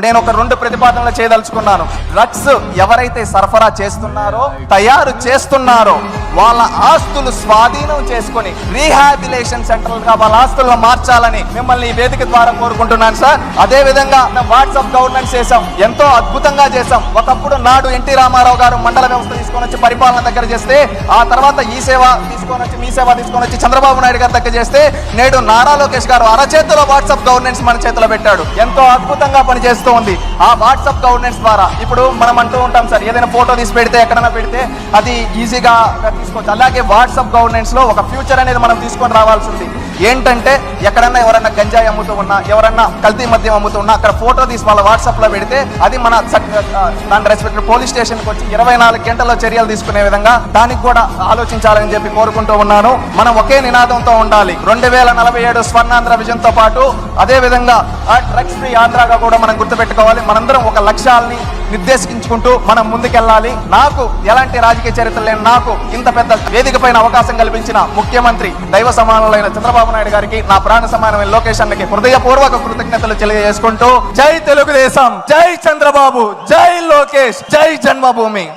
నేను ఒక రెండు ప్రతిపాదనలు చేయదలుచుకున్నాను. డ్రగ్స్ ఎవరైతే సరఫరా చేస్తున్నారో, తయారు చేస్తున్నారో వాళ్ళ ఆస్తులు స్వాధీనం చేసుకుని రీహాబిలేషన్ సెంటర్ గా వాళ్ళ ఆస్తులను మార్చాలని మిమ్మల్ని ఈ వేదిక ద్వారా కోరుకుంటున్నాను సార్. అదే విధంగా వాట్సాప్ గవర్నెన్స్ చేసాం, ఎంతో అద్భుతంగా చేసాం. ఒకప్పుడు నాడు ఎన్టీ రామారావు గారు మండల వ్యవస్థ తీసుకొని వచ్చి పరిపాలన దగ్గర చేస్తే, ఆ తర్వాత ఈ సేవ తీసుకొని వచ్చి మీ సేవ తీసుకొని వచ్చి చంద్రబాబు నాయుడు గారి దగ్గర చేస్తే, నేడు నారా లోకేష్ గారు అరచేతిలో వాట్సాప్ గవర్నెన్స్ మన చేతిలో పెట్టాడు. ఎంతో అద్భుతంగా పనిచేస్తూ ఉంది. ఆ వాట్సాప్ గవర్నెన్స్ ద్వారా ఇప్పుడు మనం అంటూ ఉంటాం సార్, ఏదైనా ఫోటో తీసి పెడితే ఎక్కడైనా పెడితే అది ఈజీగా తీసుకోవచ్చు. అలాగే వాట్సాప్ గవర్నెన్స్ లో ఒక ఫ్యూచర్ అనేది మనం తీసుకొని రావాల్సింది. ఏంటంటే ఎక్కడన్నా ఎవరన్నా గంజాయి అమ్ముతూ ఉన్నా, ఎవరన్నా కల్తీ మద్యం అమ్ముతూ ఉన్నా, అక్కడ ఫోటో తీసి వాళ్ళ వాట్సాప్ లో పెడితే అది మన దాని రెస్పెక్ట్ పోలీస్ స్టేషన్కి వచ్చి 24 గంటల్లో చర్యలు తీసుకునే విధంగా దానికి కూడా ఆలోచించాలని చెప్పి కోరుకుంటూ ఉన్నాను. మనం ఒకే నినాదంతో ఉండాలి. 2047 స్వర్ణాంధ్ర విజన్ తో పాటు అదే విధంగా డ్రగ్స్ ఫ్రీ ఆంధ్రాగా కూడా మనం గుర్తుపెట్టుకోవాలి. మనందరం ఒక లక్ష్యాలని నిర్దేశించుకుంటూ మనం ముందుకెళ్ళాలి. నాకు ఎలాంటి రాజకీయ చరిత్ర లేని నాకు ఇంత పెద్ద వేదిక పైన అవకాశం కల్పించిన ముఖ్యమంత్రి దైవ సమానులైన చంద్రబాబు నాయుడు గారికి, నా ప్రాణ సమానమైన లోకేష్ అన్నకి హృదయపూర్వక కృతజ్ఞతలు తెలియజేసుకుంటూ, జై తెలుగుదేశం, జై చంద్రబాబు, జై లోకేష్, జై జన్మభూమి.